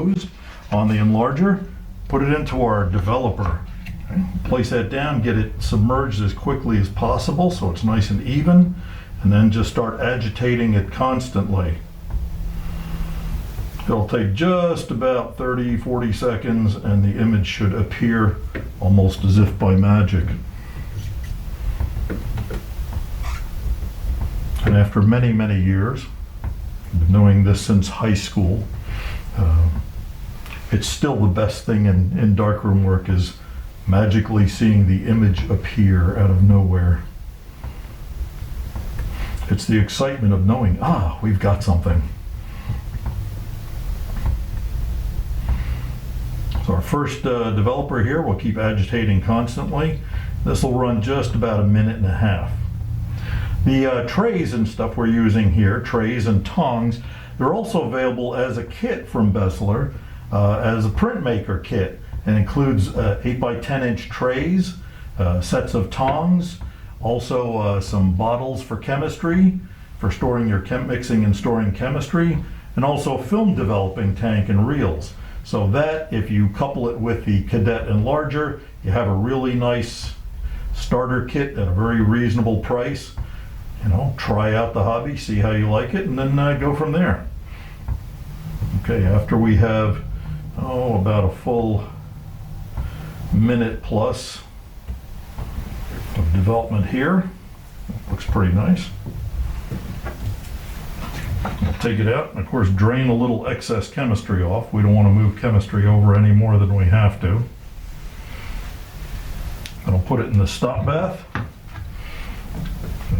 hose on the enlarger, put it into our developer. Okay? Place that down, get it submerged as quickly as possible so it's nice and even, and then just start agitating it constantly. It'll take just about 30-40 seconds and the image should appear almost as if by magic. And after many, many years, I've been doing this since high school, it's still the best thing in darkroom work is magically seeing the image appear out of nowhere. It's the excitement of knowing, we've got something. So our first developer here will keep agitating constantly. This will run just about 1.5 minutes. The trays and stuff we're using here, trays and tongs, they're also available as a kit from Beseler, as a printmaker kit, and includes 8x10-inch trays, sets of tongs, also some bottles for chemistry, for storing your mixing and storing chemistry, and also a film developing tank and reels. So that, if you couple it with the cadet enlarger, you have a really nice starter kit at a very reasonable price. You know, try out the hobby, see how you like it, and then go from there. Okay, after we have, about a full minute plus of development here, looks pretty nice. We'll take it out and of course drain a little excess chemistry off. We don't want to move chemistry over any more than we have to. And I'll put it in the stop bath.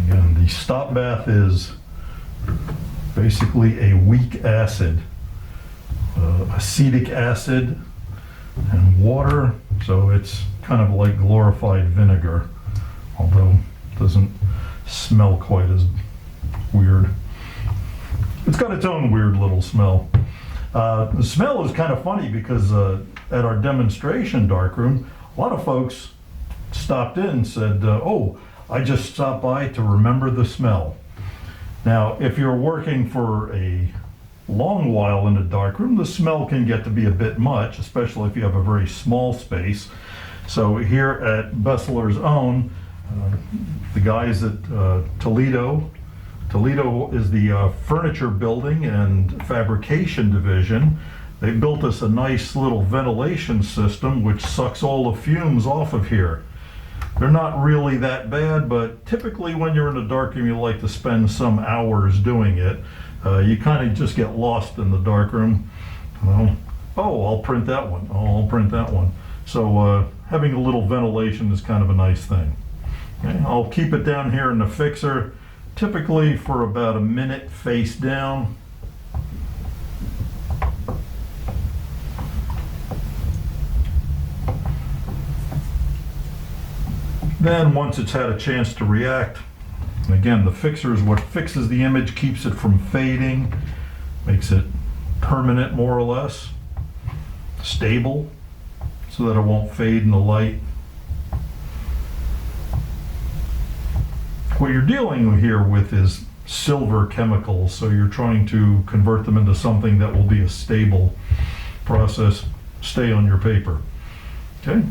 Again, the stop bath is basically a weak acid, acetic acid and water, so it's kind of like glorified vinegar, although it doesn't smell quite as weird. It's got its own weird little smell. The smell is kind of funny because at our demonstration darkroom, a lot of folks stopped in and said, I just stopped by to remember the smell. Now, if you're working for a long while in a darkroom, the smell can get to be a bit much, especially if you have a very small space. So here at Beseler's Own, the guys at Toledo is the furniture building and fabrication division. They built us a nice little ventilation system which sucks all the fumes off of here. They're not really that bad, but typically when you're in a darkroom, you like to spend some hours doing it. You kind of just get lost in the darkroom. Well, I'll print that one. I'll print that one. So having a little ventilation is kind of a nice thing. Okay, I'll keep it down here in the fixer, typically for about 1 minute face down. Then once it's had a chance to react, and again, the fixer is what fixes the image, keeps it from fading, makes it permanent more or less, stable, so that it won't fade in the light. What you're dealing here with is silver chemicals, so you're trying to convert them into something that will be a stable process, stay on your paper. Okay?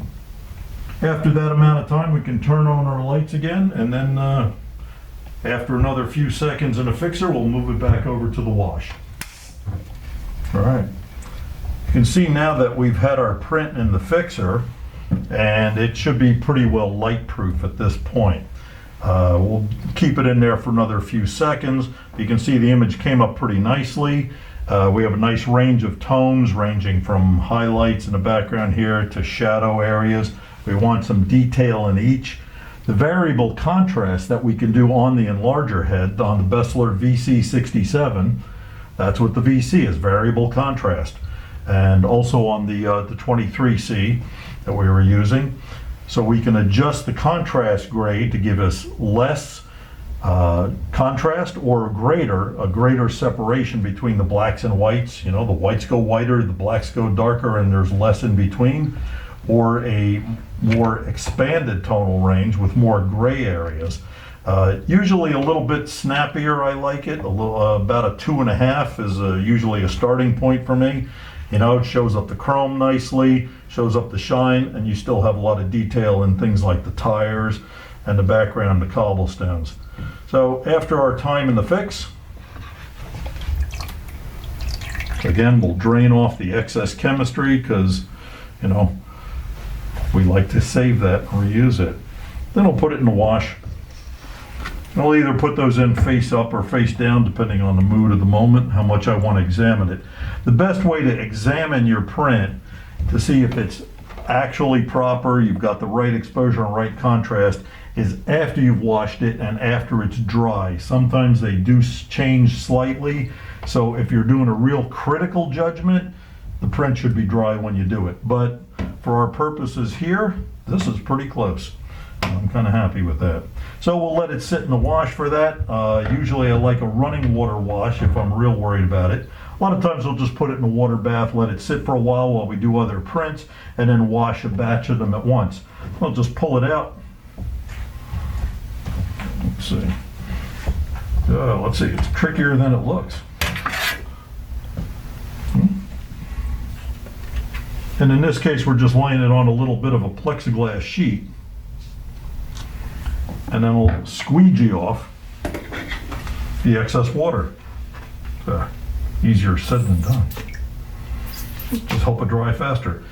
After that amount of time, we can turn on our lights again, and then after another few seconds in a fixer, we'll move it back over to the wash. All right. You can see now that we've had our print in the fixer, and it should be pretty well light proof at this point. We'll keep it in there for another few seconds. You can see the image came up pretty nicely. We have a nice range of tones ranging from highlights in the background here to shadow areas. We want some detail in each. The variable contrast that we can do on the enlarger head, on the Beseler VC67, that's what the VC is, variable contrast. And also on the 23C that we were using. So we can adjust the contrast grade to give us less contrast or a greater separation between the blacks and whites. You know, the whites go whiter, the blacks go darker, and there's less in between. Or a more expanded tonal range with more gray areas. Usually a little bit snappier, I like it. About a 2.5 is usually a starting point for me. You know, it shows up the chrome nicely, shows up the shine, and you still have a lot of detail in things like the tires and the background, the cobblestones. So after our time in the fix, again, we'll drain off the excess chemistry because, you know, we like to save that and reuse it. Then we'll put it in the wash. And I'll either put those in face up or face down, depending on the mood of the moment, how much I want to examine it. The best way to examine your print to see if it's actually proper, you've got the right exposure and right contrast, is after you've washed it and after it's dry. Sometimes they do change slightly, so if you're doing a real critical judgment, the print should be dry when you do it. But for our purposes here, this is pretty close. I'm kind of happy with that. So we'll let it sit in the wash for that. Usually I like a running water wash if I'm real worried about it. A lot of times I'll just put it in a water bath, let it sit for a while we do other prints, and then wash a batch of them at once. I'll just pull it out. Let's see. Let's see, it's trickier than it looks. And in this case, we're just laying it on a little bit of a plexiglass sheet. And then we'll squeegee off the excess water. Easier said than done. Just help it dry faster.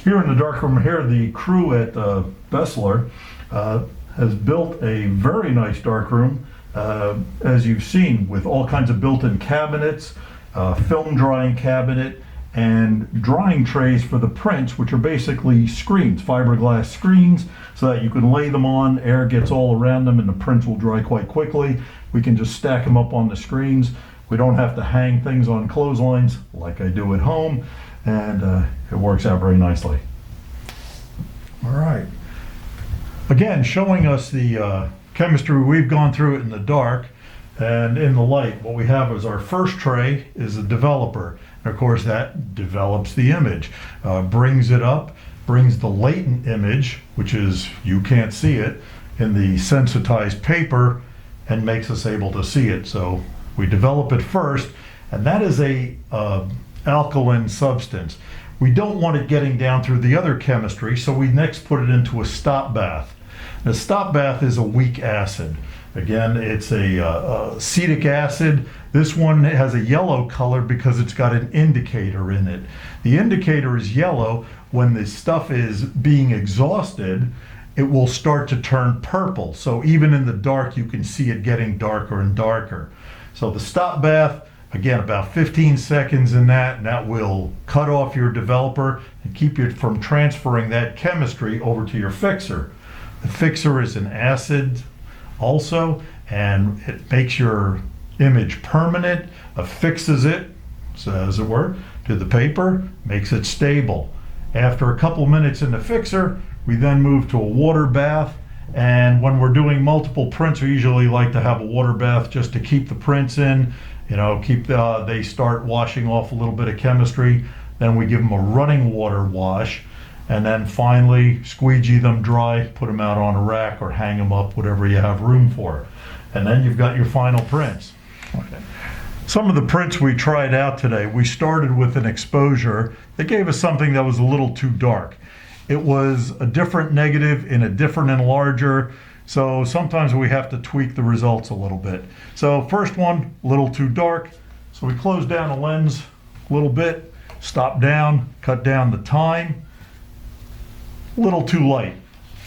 Here in the darkroom here, the crew at Beseler has built a very nice darkroom, as you've seen, with all kinds of built-in cabinets, film drying cabinet, and drying trays for the prints, which are basically screens, fiberglass screens, so that you can lay them on, air gets all around them, and the prints will dry quite quickly. We can just stack them up on the screens. We don't have to hang things on clotheslines like I do at home, and it works out very nicely. All right. Again, showing us the chemistry we've gone through it in the dark and in the light. What we have is our first tray is a developer. And of course, that develops the image, brings it up, brings the latent image, which is you can't see it, in the sensitized paper, and makes us able to see it. So we develop it first, and that is a alkaline substance. We don't want it getting down through the other chemistry, so we next put it into a stop bath. The stop bath is a weak acid. Again, it's a acetic acid. This one has a yellow color because it's got an indicator in it. The indicator is yellow. When the stuff is being exhausted, it will start to turn purple. So even in the dark, you can see it getting darker and darker. So the stop bath, again, about 15 seconds in that, and that will cut off your developer and keep you from transferring that chemistry over to your fixer. The fixer is an acid also, and it makes your image permanent, affixes it, so as it were, to the paper, makes it stable. After a couple minutes in the fixer, we then move to a water bath, and when we're doing multiple prints, we usually like to have a water bath just to keep the prints in, you know, they start washing off a little bit of chemistry, then we give them a running water wash, and then finally squeegee them dry, put them out on a rack or hang them up, whatever you have room for. And then you've got your final prints. Okay. Some of the prints we tried out today, we started with an exposure that gave us something that was a little too dark. It was a different negative in a different enlarger, so sometimes we have to tweak the results a little bit. So first one, a little too dark, so we close down the lens a little bit, stop down, cut down the time. A little too light,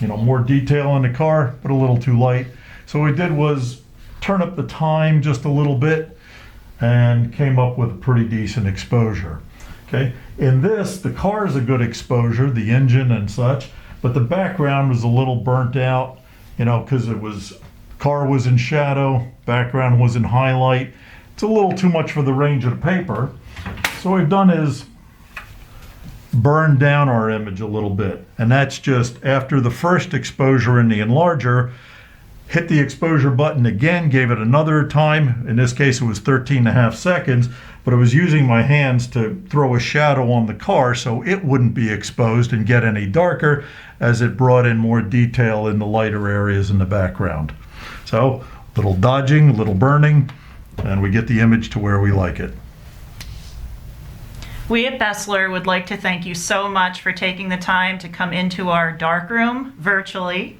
you know, more detail in the car, but a little too light. So what we did was turn up the time just a little bit and came up with a pretty decent exposure. Okay, in this, the car is a good exposure, the engine and such, but the background was a little burnt out, you know, because car was in shadow, background was in highlight. It's a little too much for the range of the paper. So what we've done is burn down our image a little bit, and that's just after the first exposure in the enlarger, hit the exposure button again, gave it another time. In this case it was 13.5 seconds, but I was using my hands to throw a shadow on the car so it wouldn't be exposed and get any darker, as it brought in more detail in the lighter areas in the background. So a little dodging, a little burning, and we get the image to where we like it. We at Beseler would like to thank you so much for taking the time to come into our darkroom virtually.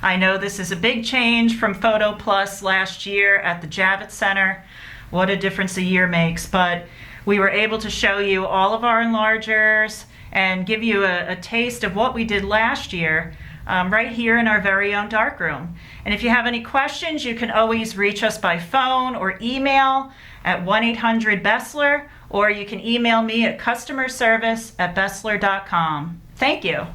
I know this is a big change from Photo Plus last year at the Javits Center. What a difference a year makes, but we were able to show you all of our enlargers and give you a taste of what we did last year right here in our very own darkroom. And if you have any questions, you can always reach us by phone or email at 1-800-BESLER, or you can email me at customerservice@beseler.com. Thank you.